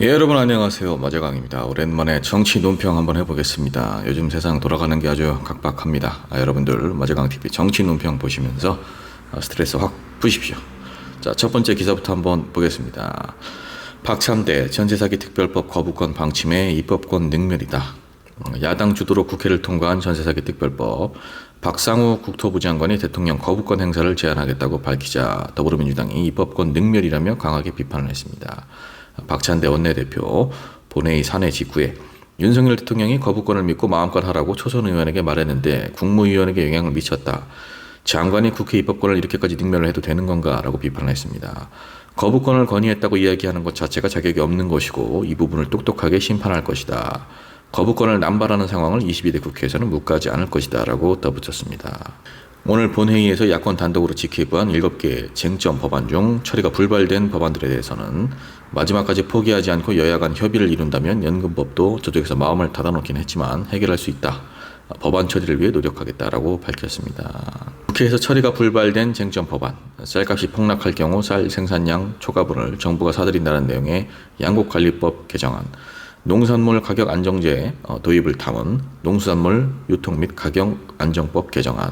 예, 여러분 안녕하세요. 마재강입니다. 오랜만에 정치 논평 한번 해보겠습니다. 요즘 세상 돌아가는 게 아주 각박합니다. 여러분들 마재강TV 정치 논평 보시면서 스트레스 확 푸십시오. 자, 첫 번째 기사부터 한번 보겠습니다. 박찬대 전세사기 특별법 거부권 방침에 입법권 능멸이다. 야당 주도로 국회를 통과한 전세사기 특별법, 박상우 국토부 장관이 대통령 거부권 행사를 제한하겠다고 밝히자 더불어민주당이 입법권 능멸이라며 강하게 비판을 했습니다. 박찬대 원내대표 본회의 산회 직후에 윤석열 대통령이 거부권을 믿고 마음껏 하라고 초선 의원에게 말했는데 국무위원에게 영향을 미쳤다. 장관이 국회 입법권을 이렇게까지 능멸을 해도 되는 건가? 라고 비판을 했습니다. 거부권을 건의했다고 이야기하는 것 자체가 자격이 없는 것이고 이 부분을 똑똑하게 심판할 것이다. 거부권을 남발하는 상황을 22대 국회에서는 묵과하지 않을 것이다. 라고 덧붙였습니다. 오늘 본회의에서 야권 단독으로 지켜본 7개 쟁점 법안 중 처리가 불발된 법안들에 대해서는 마지막까지 포기하지 않고 여야 간 협의를 이룬다면 연금법도 저쪽에서 마음을 닫아놓긴 했지만 해결할 수 있다. 법안 처리를 위해 노력하겠다라고 밝혔습니다. 국회에서 처리가 불발된 쟁점 법안, 쌀값이 폭락할 경우 쌀 생산량 초과분을 정부가 사들인다는 내용의 양곡관리법 개정안, 농산물 가격 안정제 도입을 담은 농수산물 유통 및 가격 안정법 개정안,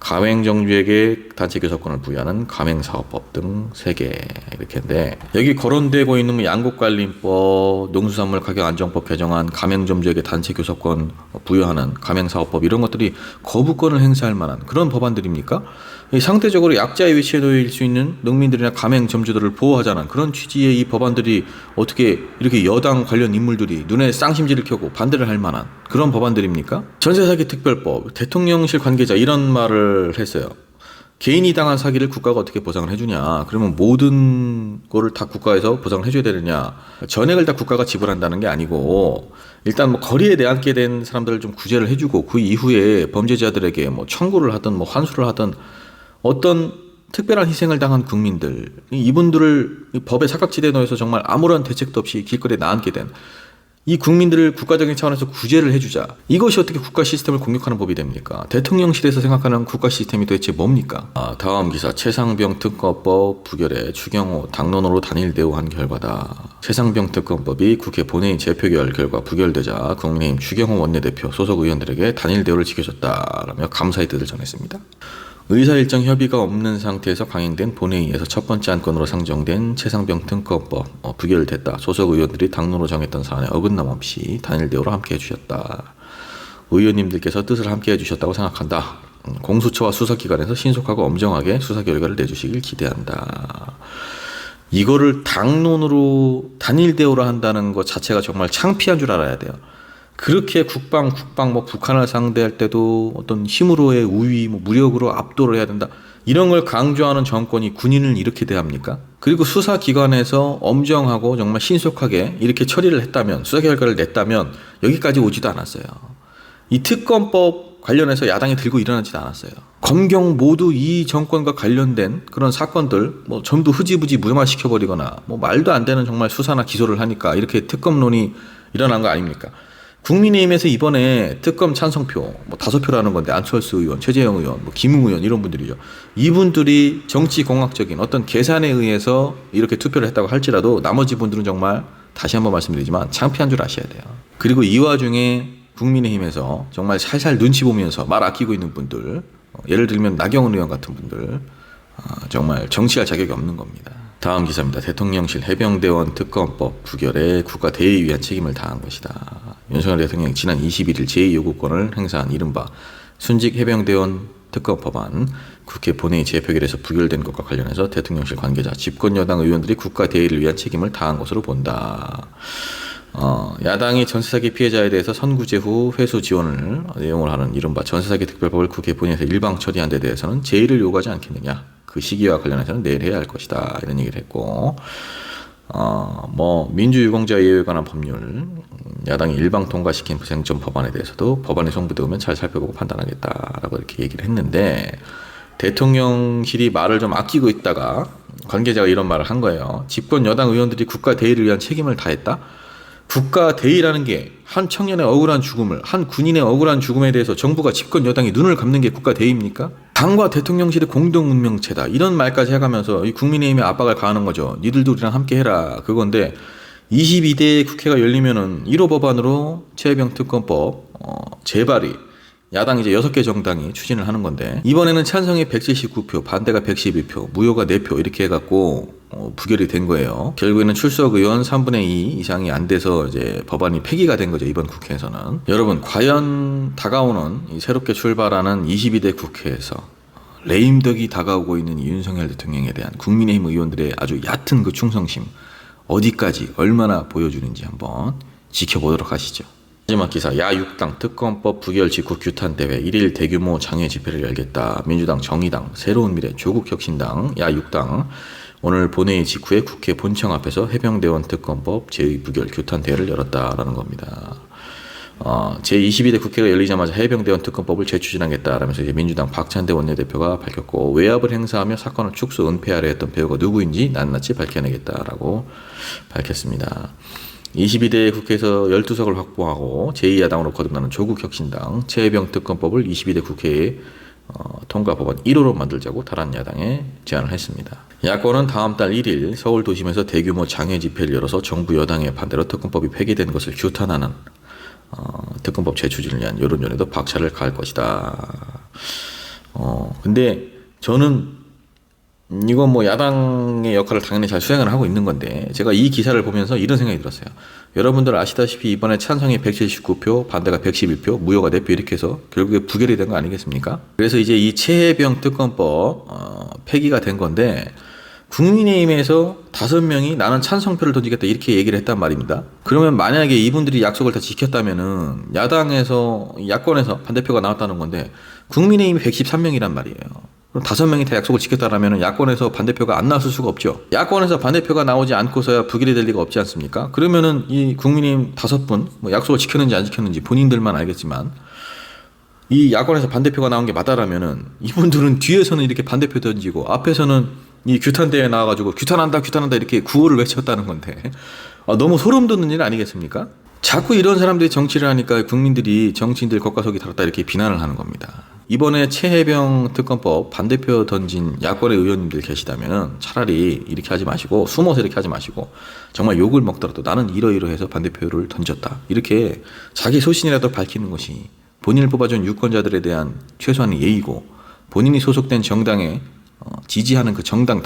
가맹정주에게 단체 교섭권을 부여하는 가맹사업법 등 3개 이렇게인데, 여기 거론되고 있는 양곡관리법, 농수산물 가격 안정법 개정안, 가맹점주에게 단체 교섭권 부여하는 가맹사업법, 이런 것들이 거부권을 행사할 만한 그런 법안들입니까? 상대적으로 약자의 위치에 놓일 수 있는 농민들이나 가맹점주들을 보호하자는 그런 취지의 이 법안들이 어떻게 이렇게 여당 관련 인물들이 눈에 쌍심지를 켜고 반대를 할 만한 그런 법안들입니까? 전세사기 특별법, 대통령실 관계자 이런 말을 했어요. 개인이 당한 사기를 국가가 어떻게 보상을 해주냐? 그러면 모든 거를 다 국가에서 보상을 해줘야 되느냐? 전액을 다 국가가 지불한다는 게 아니고, 일단 뭐 거리에 내앉게 된 사람들을 좀 구제를 해주고 그 이후에 범죄자들에게 뭐 청구를 하든 뭐 환수를 하든 어떤 특별한 희생을 당한 국민들, 이분들을 법의 사각지대에 놓여서 정말 아무런 대책도 없이 길거리에 나앉게 된 이 국민들을 국가적인 차원에서 구제를 해주자. 이것이 어떻게 국가 시스템을 공격하는 법이 됩니까? 대통령실에서 생각하는 국가 시스템이 도대체 뭡니까? 다음 기사, 최상병 특검법 부결에 추경호 당론으로 단일 대우한 결과다. 최상병 특검법이 국회 본회의 재표결 결과 부결되자 국민의힘 추경호 원내대표 소속 의원들에게 단일 대우를 지켜줬다라며 감사의 뜻을 전했습니다. 의사일정 협의가 없는 상태에서 강행된 본회의에서 첫 번째 안건으로 상정된 최상병 특검법 부결됐다. 소속 의원들이 당론으로 정했던 사안에 어긋남 없이 단일 대우로 함께 해주셨다. 의원님들께서 뜻을 함께 해주셨다고 생각한다. 공수처와 수사기관에서 신속하고 엄정하게 수사 결과를 내주시길 기대한다. 이거를 당론으로 단일 대우로 한다는 것 자체가 정말 창피한 줄 알아야 돼요. 그렇게 국방 뭐 북한을 상대할 때도 어떤 힘으로의 우위, 뭐 무력으로 압도를 해야 된다. 이런 걸 강조하는 정권이 군인을 이렇게 대합니까? 그리고 수사기관에서 엄정하고 정말 신속하게 이렇게 처리를 했다면, 수사 결과를 냈다면 여기까지 오지도 않았어요. 이 특검법 관련해서 야당이 들고 일어나지도 않았어요. 검경 모두 이 정권과 관련된 그런 사건들 뭐 전부 흐지부지 무효화시켜버리거나 뭐 말도 안 되는 정말 수사나 기소를 하니까 이렇게 특검론이 일어난 거 아닙니까? 국민의힘에서 이번에 특검 찬성표 뭐 5표라는 건데, 안철수 의원, 최재형 의원, 뭐 김웅 의원 이런 분들이죠. 이분들이 정치공학적인 어떤 계산에 의해서 이렇게 투표를 했다고 할지라도 나머지 분들은 정말 다시 한번 말씀드리지만 창피한 줄 아셔야 돼요. 그리고 이 와중에 국민의힘에서 정말 살살 눈치 보면서 말 아끼고 있는 분들, 예를 들면 나경원 의원 같은 분들, 정말 정치할 자격이 없는 겁니다. 다음 기사입니다. 대통령실 해병대원 특검법 부결에 국가 대의에 위한 책임을 다한 것이다. 윤석열 대통령이 지난 21일 제2요구권을 행사한 이른바 순직 해병대원 특검 법안 국회 본회의 재표결에서 부결된 것과 관련해서 대통령실 관계자, 집권여당 의원들이 국가 대의를 위한 책임을 다한 것으로 본다. 야당이 전세사기 피해자에 대해서 선구제 후 회수 지원을 내용을 하는 이른바 전세사기 특별법을 국회 본회의에서 일방 처리한 데 대해서는 제의를 요구하지 않겠느냐. 그 시기와 관련해서는 내일 해야 할 것이다. 이런 얘기를 했고, 민주유공자 예외에 관한 법률, 야당이 일방 통과시킨 부생점 법안에 대해서도 법안이 송부되면 잘 살펴보고 판단하겠다라고 이렇게 얘기를 했는데, 대통령실이 말을 좀 아끼고 있다가 관계자가 이런 말을 한 거예요. 집권 여당 의원들이 국가 대의를 위한 책임을 다했다? 국가 대의라는 게 한 청년의 억울한 죽음을, 한 군인의 억울한 죽음에 대해서 정부가 집권 여당이 눈을 감는 게 국가 대의입니까? 당과 대통령실의 공동 운명체다. 이런 말까지 해가면서 이 국민의힘에 압박을 가하는 거죠. 니들도 우리랑 함께 해라. 그건데 22대 국회가 열리면은 1호 법안으로 최혜병 특검법 재발의 야당 이제 6개 정당이 추진을 하는 건데, 이번에는 찬성이 179표, 반대가 112표, 무효가 4표 이렇게 해갖고 부결이 된 거예요. 결국에는 출석 의원 3분의 2 이상이 안 돼서 이제 법안이 폐기가 된 거죠, 이번 국회에서는. 여러분, 과연 다가오는 이 새롭게 출발하는 22대 국회에서 레임덕이 다가오고 있는 이 윤석열 대통령에 대한 국민의힘 의원들의 아주 얕은 그 충성심 어디까지 얼마나 보여주는지 한번 지켜보도록 하시죠. 마지막 기사, 야6당 특검법 부결 직후 규탄 대회 1일 대규모 장외 집회를 열겠다. 민주당, 정의당, 새로운미래, 조국혁신당, 야6당 오늘 본회의 직후에 국회 본청 앞에서 해병대원 특검법 제2 부결 규탄 대회를 열었다라는 겁니다. 제22대 국회가 열리자마자 해병대원 특검법을 재추진하겠다라면서 이제 민주당 박찬대 원내대표가 밝혔고, 외압을 행사하며 사건을 축소 은폐하려 했던 배우가 누구인지 낱낱이 밝혀내겠다라고 밝혔습니다. 22대 국회에서 12석을 확보하고 제2야당으로 거듭나는 조국혁신당 최혜병 특검법을 22대 국회에 통과 법안 1호로 만들자고 다른 야당에 제안을 했습니다. 야권은 다음 달 1일 서울 도심에서 대규모 장외 집회를 열어서 정부 여당의 반대로 특검법이 폐기된 것을 규탄하는 특검법 재추진을 위한 여론전에도 박차를 가할 것이다. 근데 저는 이건 뭐 야당의 역할을 당연히 잘 수행을 하고 있는 건데, 제가 이 기사를 보면서 이런 생각이 들었어요. 여러분들 아시다시피 이번에 찬성이 179표, 반대가 111표, 무효가 4표 이렇게 해서 결국에 부결이 된 거 아니겠습니까? 그래서 이제 이 최혜병 특검법 폐기가 된 건데, 국민의힘에서 5명이 나는 찬성표를 던지겠다 이렇게 얘기를 했단 말입니다. 그러면 만약에 이분들이 약속을 다 지켰다면은 야권에서 반대표가 나왔다는 건데, 국민의힘이 113명이란 말이에요. 그럼 5명이 다 약속을 지켰다라면 야권에서 반대표가 안 나왔을 수가 없죠. 야권에서 반대표가 나오지 않고서야 부결이 될 리가 없지 않습니까? 그러면은 이 국민의힘 5분 뭐 약속을 지켰는지 안 지켰는지 본인들만 알겠지만, 이 야권에서 반대표가 나온 게 맞다라면은 이분들은 뒤에서는 이렇게 반대표 던지고 앞에서는 이 규탄대회에 나와가지고 규탄한다 이렇게 구호를 외쳤다는 건데, 너무 소름 돋는 일 아니겠습니까? 자꾸 이런 사람들이 정치를 하니까 국민들이 정치인들 겉과 속이 다르다 이렇게 비난을 하는 겁니다. 이번에 최혜병 특검법 반대표 던진 야권의 의원님들 계시다면 차라리 이렇게 하지 마시고, 숨어서 이렇게 하지 마시고, 정말 욕을 먹더라도 나는 이러이러해서 반대표를 던졌다 이렇게 자기 소신이라도 밝히는 것이 본인을 뽑아준 유권자들에 대한 최소한의 예의고, 본인이 소속된 정당에 지지하는 그 정당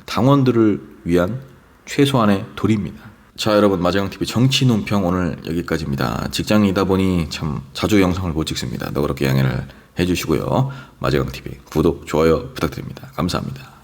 당원들을 위한 최소한의 도리입니다. 자, 여러분, 마재강TV 정치논평 오늘 여기까지입니다. 직장인이다 보니 참 자주 영상을 못 찍습니다. 너그럽게 양해를 해주시고요. 마재강TV 구독, 좋아요 부탁드립니다. 감사합니다.